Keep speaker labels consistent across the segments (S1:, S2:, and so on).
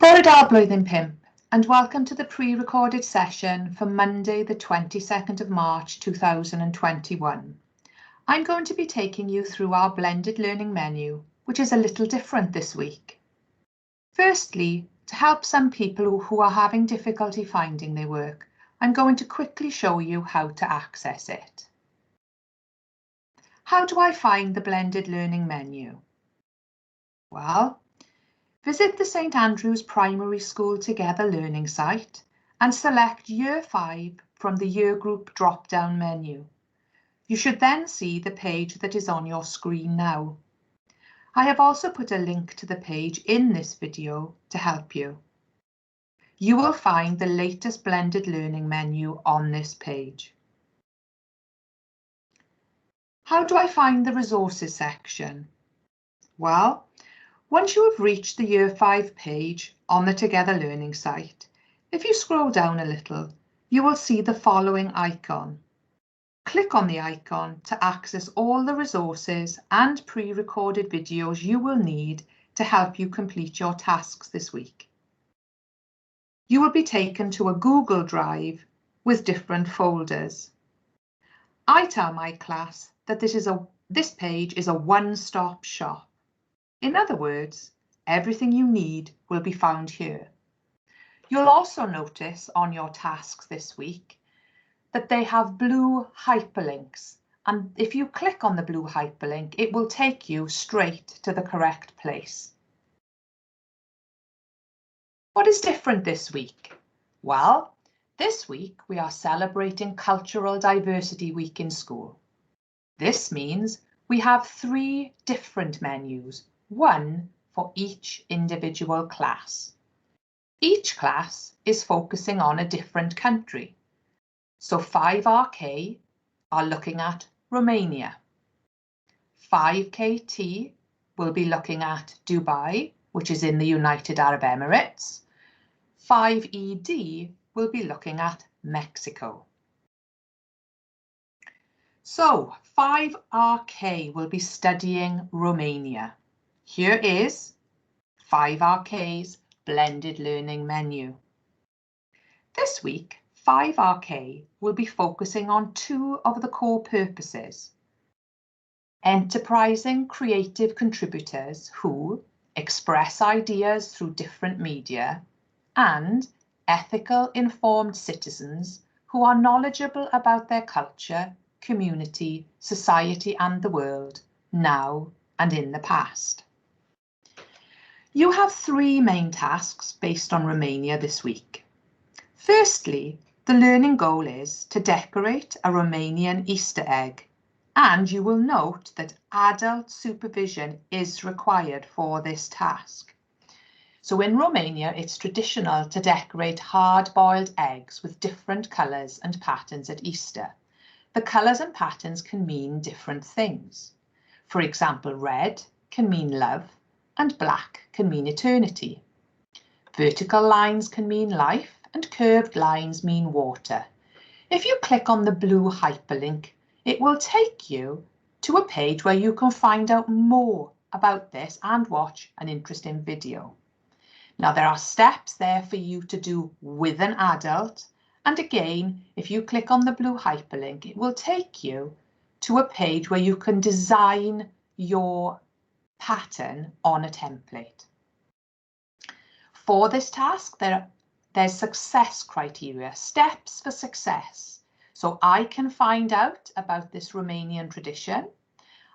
S1: Bore blwyddyn pump, and welcome to the pre-recorded session for Monday the 22nd of March 2021. I'm going to be taking you through our blended learning menu, which is a little different this week. Firstly, to help some people who are having difficulty finding their work, I'm going to quickly show you how to access it. How do I find the blended learning menu? Well, visit the St Andrews Primary School Together learning site and select Year 5 from the Year Group drop-down menu. You should then see the page that is on your screen now. I have also put a link to the page in this video to help you. You will find the latest blended learning menu on this page. How do I find the resources section? Well, once you have reached the Year 5 page on the Together Learning site, if you scroll down a little, you will see the following icon. Click on the icon to access all the resources and pre-recorded videos you will need to help you complete your tasks this week. You will be taken to a Google Drive with different folders. I tell my class that this page is a one-stop shop. In other words, everything you need will be found here. You'll also notice on your tasks this week that they have blue hyperlinks, and if you click on the blue hyperlink, it will take you straight to the correct place. What is different this week? Well, this week we are celebrating Cultural Diversity Week in school. This means we have 3 different menus, one for each individual class. Each class is focusing on a different country. So 5RK are looking at Romania. 5KT will be looking at Dubai, which is in the United Arab Emirates. 5ED will be looking at Mexico. So 5RK will be studying Romania. Here is 5RK's blended learning menu. This week, 5RK will be focusing on 2 of the core purposes. Enterprising creative contributors who express ideas through different media, and ethical, informed citizens who are knowledgeable about their culture, community, society and the world, now and in the past. You have 3 main tasks based on Romania this week. Firstly, the learning goal is to decorate a Romanian Easter egg, and you will note that adult supervision is required for this task. So in Romania, it's traditional to decorate hard-boiled eggs with different colours and patterns at Easter. The colours and patterns can mean different things. For example, red can mean love and black can mean eternity. Vertical lines can mean life and curved lines mean water. If you click on the blue hyperlink, it will take you to a page where you can find out more about this and watch an interesting video. Now there are steps there for you to do with an adult, and again, if you click on the blue hyperlink, it will take you to a page where you can design your pattern on a template. For this task, there's success criteria, steps for success. So I can find out about this Romanian tradition.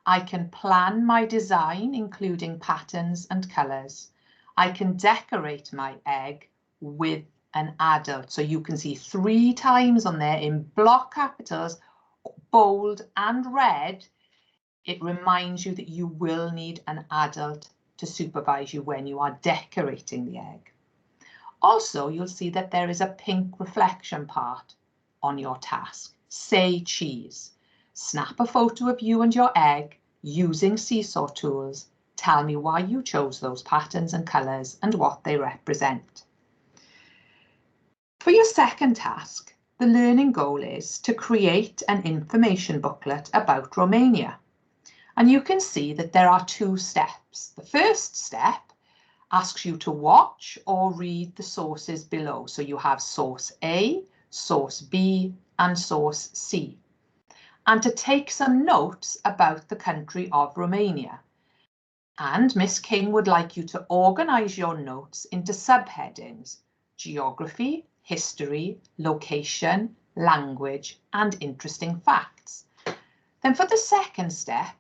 S1: I can plan my design, including patterns and colours. I can decorate my egg with an adult. So you can see 3 times on there in block capitals, bold and red. It reminds you that you will need an adult to supervise you when you are decorating the egg. Also, you'll see that there is a pink reflection part on your task. Say cheese. Snap a photo of you and your egg using seesaw tools. Tell me why you chose those patterns and colours and what they represent. For your second task, the learning goal is to create an information booklet about Romania. And you can see that there are 2 steps. The first step asks you to watch or read the sources below. So you have source A, source B, and source C. And to take some notes about the country of Romania. And Miss King would like you to organise your notes into subheadings: geography, history, location, language, and interesting facts. Then for the second step,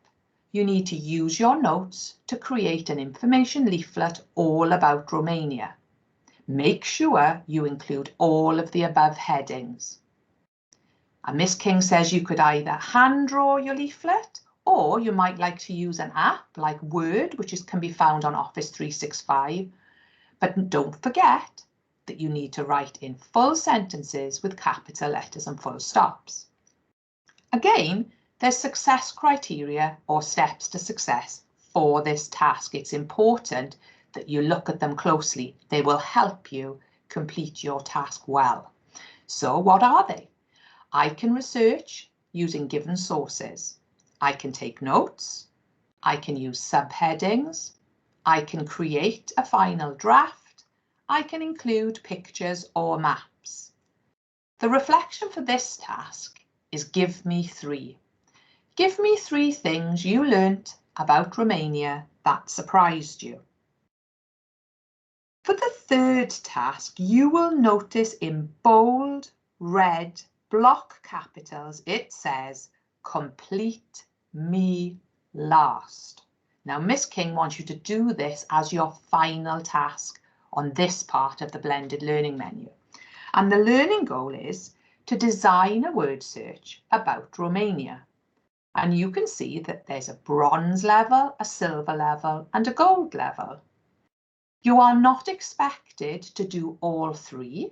S1: you need to use your notes to create an information leaflet all about Romania. Make sure you include all of the above headings. And Miss King says you could either hand draw your leaflet, or you might like to use an app like Word, which can be found on Office 365. But don't forget that you need to write in full sentences with capital letters and full stops. Again, there's success criteria or steps to success for this task. It's important that you look at them closely. They will help you complete your task well. So what are they? I can research using given sources. I can take notes. I can use subheadings. I can create a final draft. I can include pictures or maps. The reflection for this task is give me three. Give me three things you learnt about Romania that surprised you. For the third task, you will notice in bold, red, block capitals, it says, complete me last. Now, Miss King wants you to do this as your final task on this part of the blended learning menu. And the learning goal is to design a word search about Romania. And you can see that there's a bronze level, a silver level, and a gold level. You are not expected to do all three.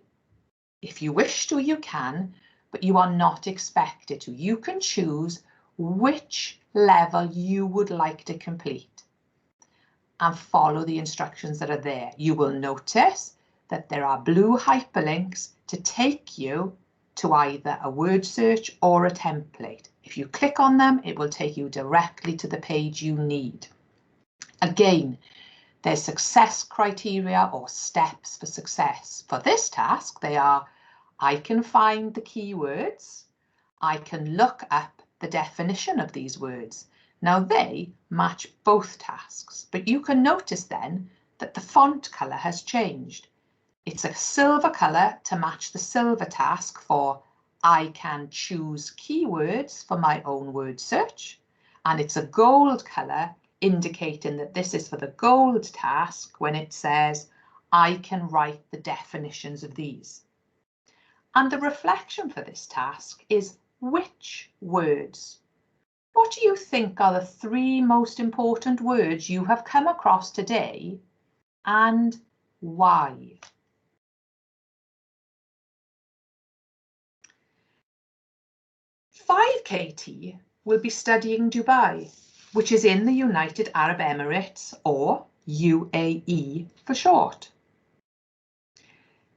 S1: If you wish to, you can, but you are not expected to. You can choose which level you would like to complete and follow the instructions that are there. You will notice that there are blue hyperlinks to take you to either a word search or a template. If you click on them, it will take you directly to the page you need. Again, there's success criteria or steps for success. For this task, they are: I can find the keywords. I can look up the definition of these words. Now they match both tasks, but you can notice then that the font colour has changed. It's a silver colour to match the silver task for I can choose keywords for my own word search, and it's a gold colour indicating that this is for the gold task when it says I can write the definitions of these. And the reflection for this task is which words? What do you think are the three most important words you have come across today, and why? KT will be studying Dubai, which is in the United Arab Emirates, or UAE for short.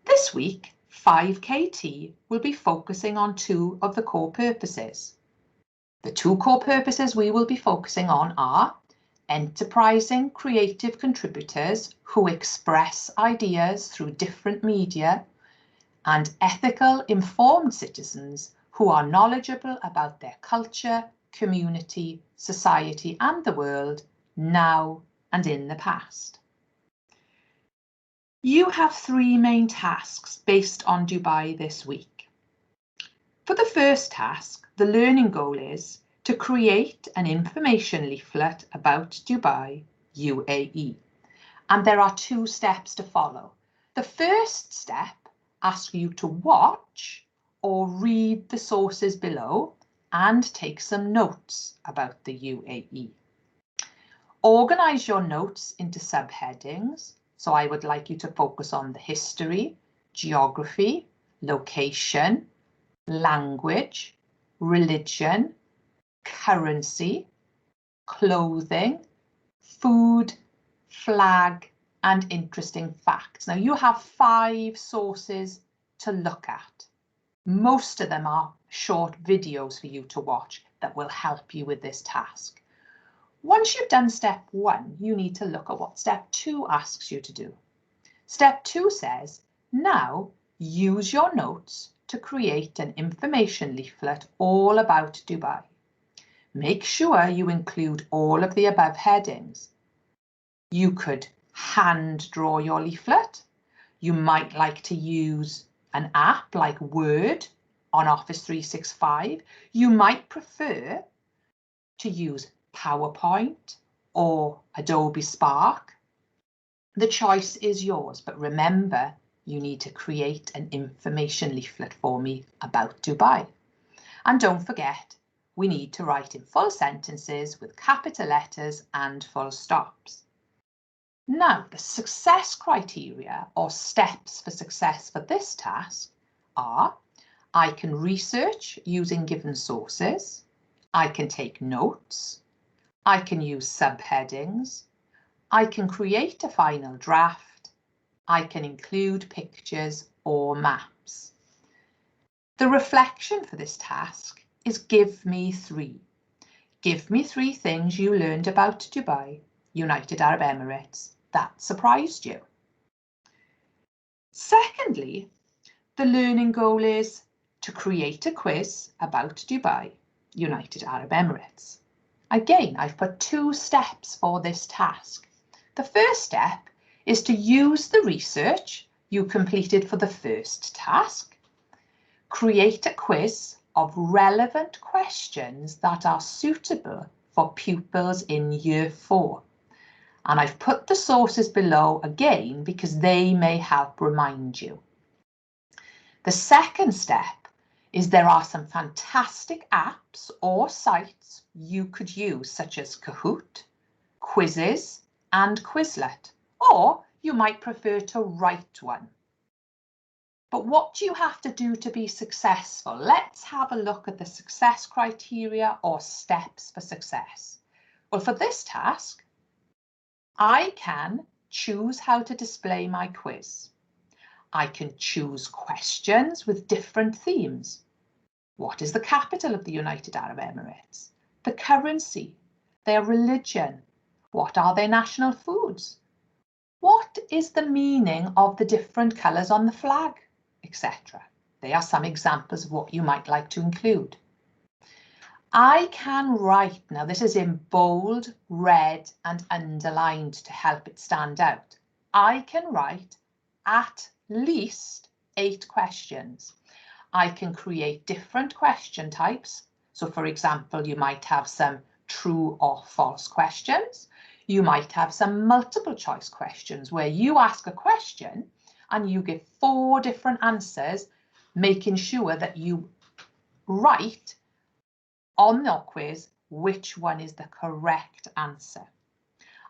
S1: This week, 5KT will be focusing on two of the core purposes. The two core purposes we will be focusing on are enterprising creative contributors who express ideas through different media, and ethical informed citizens who are knowledgeable about their culture, community, society and the world now and in the past. You have three main tasks based on Dubai this week. For the first task, the learning goal is to create an information leaflet about Dubai, UAE. And there are two steps to follow. The first step asks you to watch or read the sources below and take some notes about the UAE. Organise your notes into subheadings. So I would like you to focus on the history, geography, location, language, religion, currency, clothing, food, flag, and interesting facts. Now you have 5 sources to look at. Most of them are short videos for you to watch that will help you with this task. Once you've done step 1, you need to look at what step 2 asks you to do. Step 2 says, now use your notes to create an information leaflet all about Dubai. Make sure you include all of the above headings. You could hand draw your leaflet. You might like to use an app like Word on Office 365. You might prefer to use PowerPoint or Adobe Spark. The choice is yours, but remember, you need to create an information leaflet for me about Dubai. And don't forget, we need to write in full sentences with capital letters and full stops. Now, the success criteria or steps for success for this task are: I can research using given sources, I can take notes, I can use subheadings, I can create a final draft, I can include pictures or maps. The reflection for this task is give me 3. Give me 3 things you learned about Dubai, United Arab Emirates, that surprised you. Secondly, the learning goal is to create a quiz about Dubai, United Arab Emirates. Again, I've put 2 steps for this task. The first step is to use the research you completed for the first task. Create a quiz of relevant questions that are suitable for pupils in Year 4. And I've put the sources below again because they may help remind you. The second step is there are some fantastic apps or sites you could use, such as Kahoot, Quizzes and Quizlet, or you might prefer to write one. But what do you have to do to be successful? Let's have a look at the success criteria or steps for success. Well, for this task, I can choose how to display my quiz. I can choose questions with different themes. What is the capital of the United Arab Emirates? The currency, their religion. What are their national foods? What is the meaning of the different colours on the flag, etc. They are some examples of what you might like to include. I can write, now this is in bold, red and underlined to help it stand out. I can write at least 8 questions. I can create different question types. So for example, you might have some true or false questions. You might have some multiple choice questions where you ask a question and you give 4 different answers, making sure that you write on your quiz which one is the correct answer.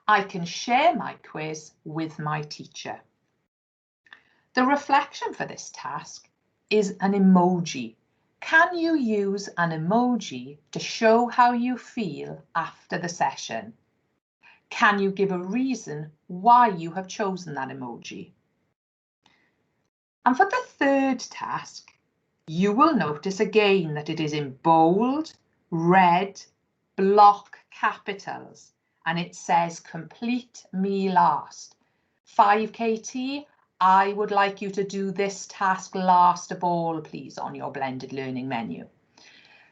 S1: I can share my quiz with my teacher. The reflection for this task is an emoji. Can you use an emoji to show how you feel after the session? Can you give a reason why you have chosen that emoji? And for the third task, you will notice again that it is in bold, red, block capitals, and it says complete me last. 5KT, I would like you to do this task last of all, please, on your blended learning menu.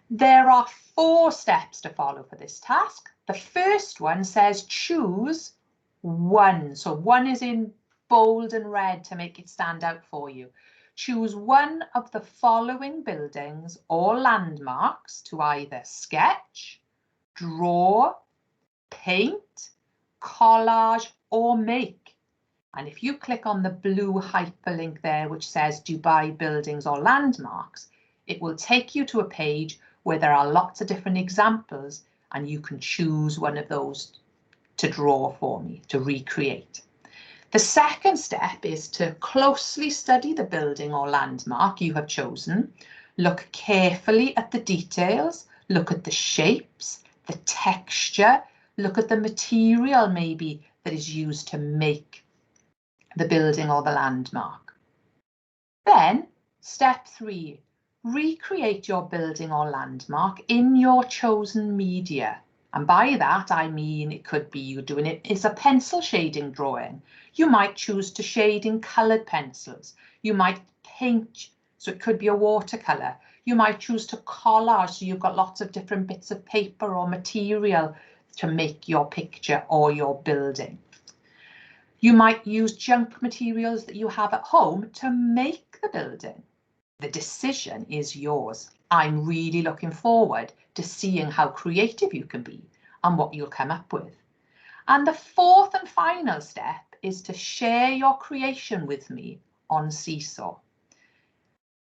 S1: There are 4 steps to follow for this task. The first one says choose 1. So 1 is in bold and red to make it stand out for you. Choose one of the following buildings or landmarks to either sketch, draw, paint, collage or make. And if you click on the blue hyperlink there, which says Dubai buildings or landmarks, it will take you to a page where there are lots of different examples and you can choose one of those to draw for me, to recreate. The second step is to closely study the building or landmark you have chosen. Look carefully at the details, look at the shapes, the texture, look at the material maybe that is used to make the building or the landmark. Then, step 3, recreate your building or landmark in your chosen media. And by that, I mean it could be you doing it as a pencil shading drawing. You might choose to shade in coloured pencils. You might paint, so it could be a watercolour. You might choose to collage, so you've got lots of different bits of paper or material to make your picture or your building. You might use junk materials that you have at home to make the building. The decision is yours. I'm really looking forward to seeing how creative you can be and what you'll come up with. And the fourth and final step is to share your creation with me on Seesaw.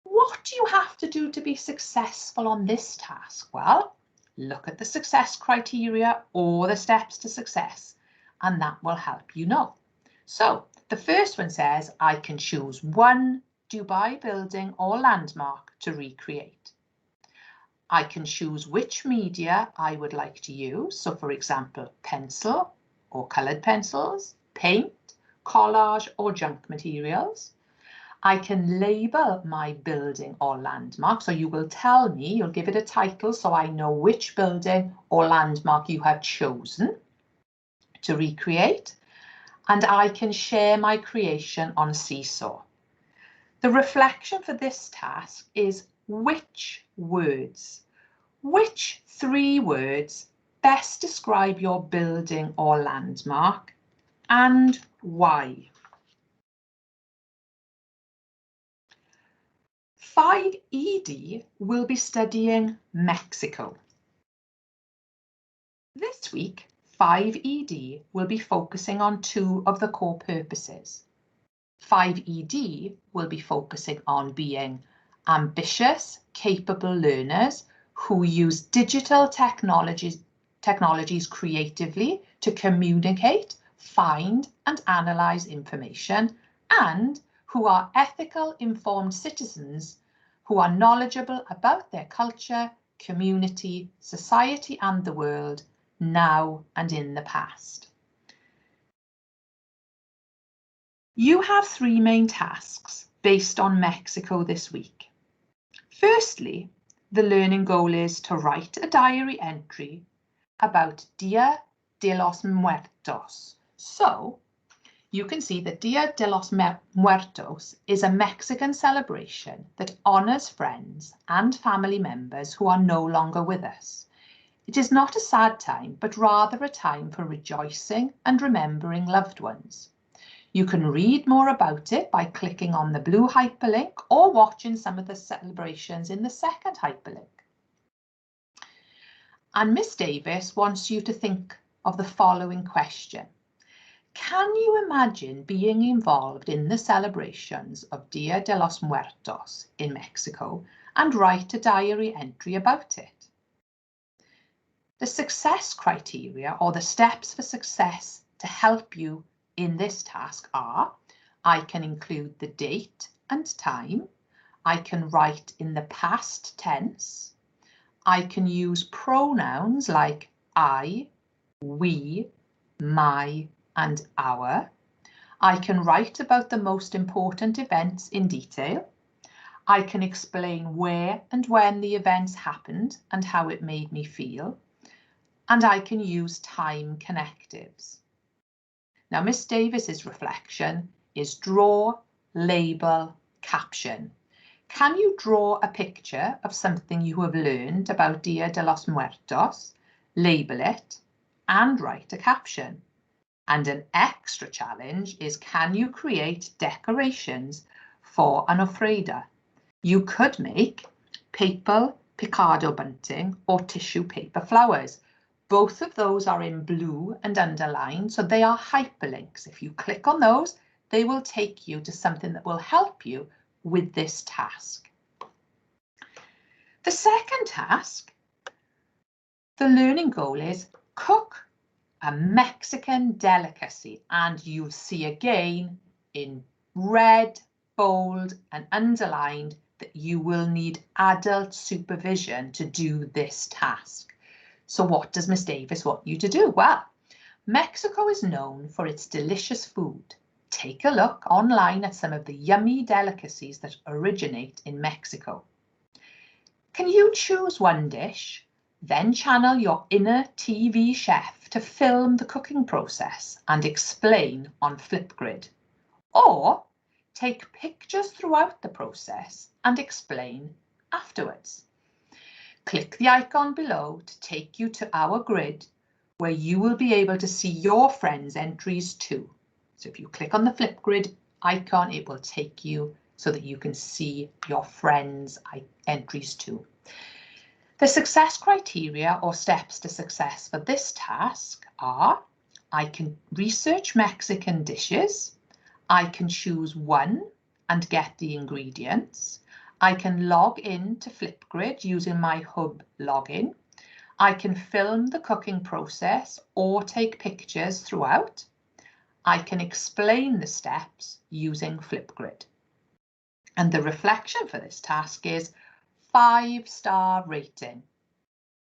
S1: What do you have to do to be successful on this task? Well, look at the success criteria or the steps to success, and that will help you know. So the first one says I can choose one Dubai building or landmark to recreate. I can choose which media I would like to use. So for example, pencil or coloured pencils, paint, collage or junk materials. I can label my building or landmark. So you will tell me, you'll give it a title so I know which building or landmark you have chosen to recreate. And I can share my creation on Seesaw. The reflection for this task is which three words best describe your building or landmark and why? 5ED will be studying Mexico. This week, 5ED will be focusing on two of the core purposes. 5ED will be focusing on being ambitious, capable learners who use digital technologies creatively to communicate, find and analyse information, and who are ethical, informed citizens who are knowledgeable about their culture, community, society and the world, now and in the past. You have three main tasks based on Mexico this week. Firstly, the learning goal is to write a diary entry about Dia de los Muertos. So you can see that Dia de los Muertos is a Mexican celebration that honours friends and family members who are no longer with us. It is not a sad time, but rather a time for rejoicing and remembering loved ones. You can read more about it by clicking on the blue hyperlink or watching some of the celebrations in the second hyperlink. And Miss Davis wants you to think of the following question. Can you imagine being involved in the celebrations of Dia de los Muertos in Mexico and write a diary entry about it? The success criteria or the steps for success to help you in this task are, I can include the date and time, I can write in the past tense, I can use pronouns like I, we, my and our, I can write about the most important events in detail, I can explain where and when the events happened and how it made me feel, and I can use time connectives. Now, Miss Davis's reflection is draw, label, caption. Can you draw a picture of something you have learned about Dia de los Muertos, label it, and write a caption? And an extra challenge is, can you create decorations for an ofrenda? You could make paper picado bunting or tissue paper flowers. Both of those are in blue and underlined, so they are hyperlinks. If you click on those, they will take you to something that will help you with this task. The second task, the learning goal is cook a Mexican delicacy, and you'll see again in red, bold and underlined that you will need adult supervision to do this task. So what does Miss Davis want you to do? Well, Mexico is known for its delicious food. Take a look online at some of the yummy delicacies that originate in Mexico. Can you choose one dish Then channel your inner TV chef to film the cooking process and explain on Flipgrid. Or take pictures throughout the process and explain afterwards. Click the icon below to take you to our grid where you will be able to see your friends' entries too. So if you click on the Flipgrid icon, it will take you so that you can see your friends' entries too. The success criteria or steps to success for this task are: I can research Mexican dishes, I can choose one and get the ingredients, I can log in to Flipgrid using my Hub login, I can film the cooking process or take pictures throughout, I can explain the steps using Flipgrid. And the reflection for this task is 5-star rating.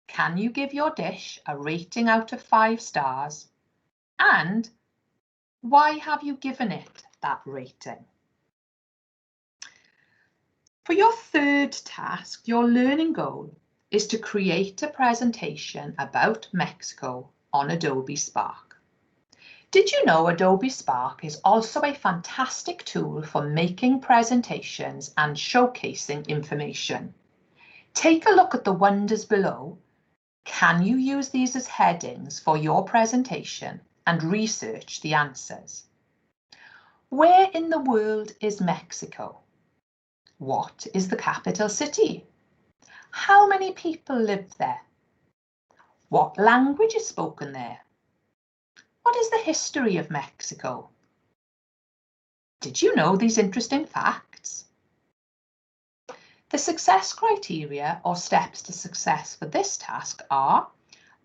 S1: Can you give your dish a rating out of 5 stars? And why have you given it that rating? For your third task, your learning goal is to create a presentation about Mexico on Adobe Spark. Did you know Adobe Spark is also a fantastic tool for making presentations and showcasing information? Take a look at the wonders below. Can you use these as headings for your presentation and research the answers? Where in the world is Mexico? What is the capital city? How many people live there? What language is spoken there? What is the history of Mexico? Did you know these interesting facts? The success criteria or steps to success for this task are: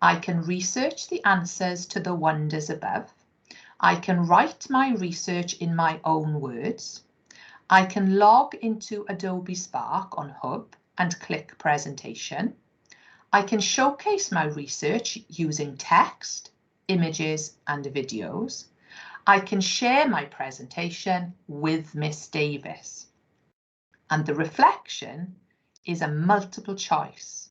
S1: I can research the answers to the wonders above. I can write my research in my own words. I can log into Adobe Spark on Hub and click Presentation. I can showcase my research using text, images and videos. I can share my presentation with Miss Davis. And the reflection is a multiple choice.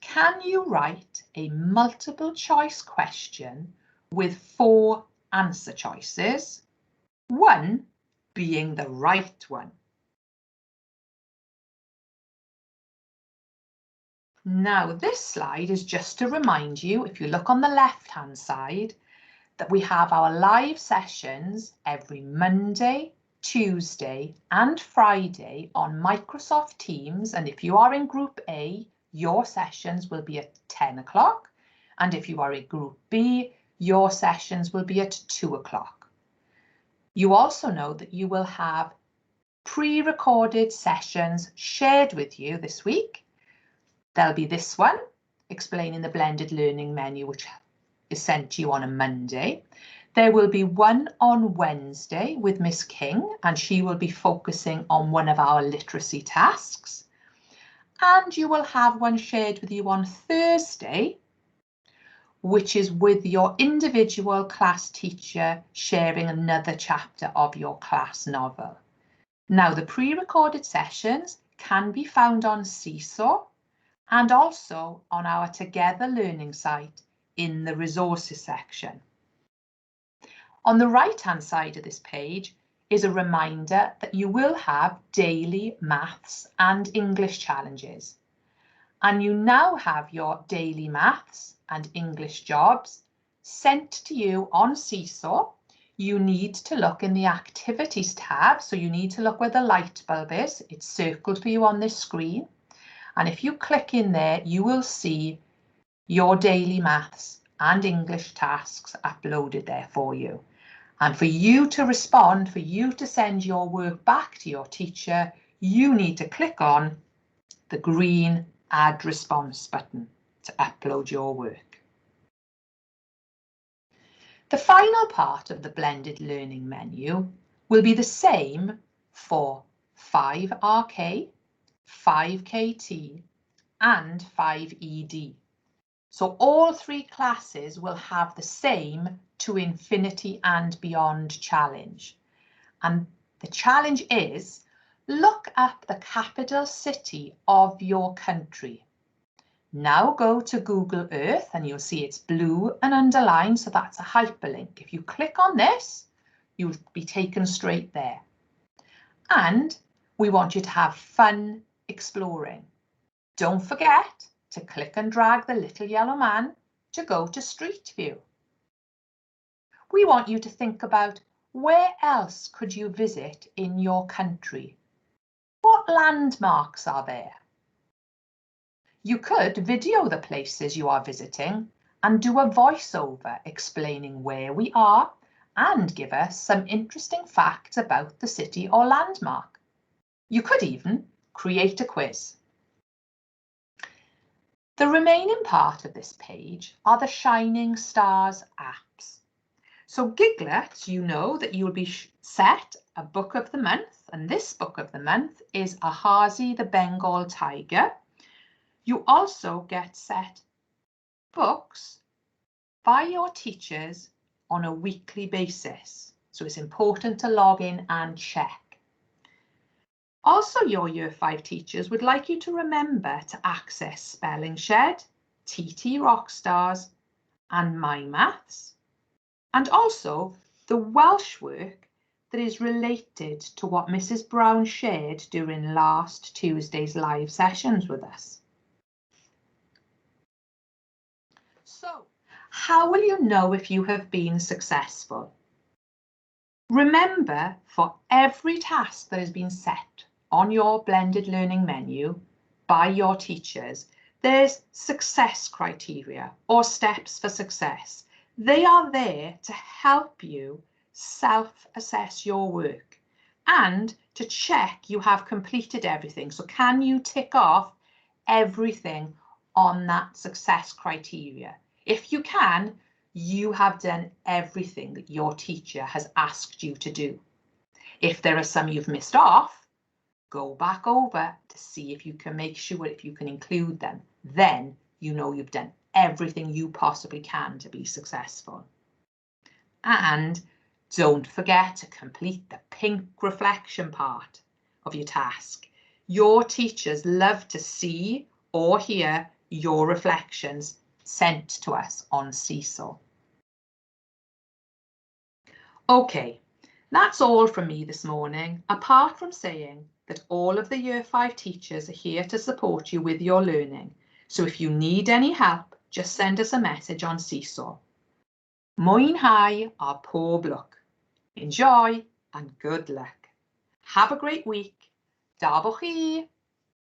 S1: Can you write a multiple choice question with 4 answer choices, 1 being the right one? Now, this slide is just to remind you, if you look on the left-hand side, that we have our live sessions every Monday, Tuesday and Friday on Microsoft Teams. And if you are in Group A, your sessions will be at 10 o'clock. And if you are in Group B, your sessions will be at 2 o'clock. You also know that you will have pre-recorded sessions shared with you this week. There'll be this one explaining the blended learning menu, which is sent to you on a Monday. There will be one on Wednesday with Miss King, and she will be focusing on one of our literacy tasks. And you will have one shared with you on Thursday, which is with your individual class teacher sharing another chapter of your class novel. Now, the pre-recorded sessions can be found on Seesaw and also on our Together Learning site in the resources section. On the right-hand side of this page is a reminder that you will have daily maths and English challenges. And you now have your daily maths and English jobs sent to you on Seesaw. You need to look in the activities tab. So you need to look where the light bulb is. It's circled for you on this screen. And if you click in there, you will see your daily maths and English tasks uploaded there for you. And for you to respond, for you to send your work back to your teacher, you need to click on the green Add Response button to upload your work. The final part of the blended learning menu will be the same for 5RK, 5KT and 5ED. So all 3 classes will have the same To Infinity and Beyond challenge. And the challenge is, look at the capital city of your country. Now go to Google Earth and you'll see it's blue and underlined, so that's a hyperlink. If you click on this, you'll be taken straight there. And we want you to have fun exploring. Don't forget to click and drag the little yellow man to go to Street View. We want you to think about where else could you visit in your country? What landmarks are there? You could video the places you are visiting and do a voiceover explaining where we are and give us some interesting facts about the city or landmark. You could even create a quiz. The remaining part of this page are the Shining Stars apps. So Giglet, you know that you will be set a book of the month, and this book of the month is Ahazi the Bengal Tiger. You also get set books by your teachers on a weekly basis. So it's important to log in and check. Also, your Year 5 teachers would like you to remember to access Spelling Shed, TT Rockstars and My Maths, and also the Welsh work that is related to what Mrs. Brown shared during last Tuesday's live sessions with us. So, how will you know if you have been successful? Remember, for every task that has been set on your blended learning menu by your teachers, there's success criteria or steps for success. They are there to help you self-assess your work and to check you have completed everything. So can you tick off everything on that success criteria? If you can, you have done everything that your teacher has asked you to do. If there are some you've missed off, go back over to see if you can make sure if you can include them. Then you know you've done everything you possibly can to be successful. And don't forget to complete the pink reflection part of your task. Your teachers love to see or hear your reflections sent to us on Seesaw. Okay, that's all from me this morning, apart from saying that all of the Year 5 teachers are here to support you with your learning. So if you need any help, just send us a message on Seesaw. Mwynhau a pob lwc. Enjoy and good luck. Have a great week. Da bo chi.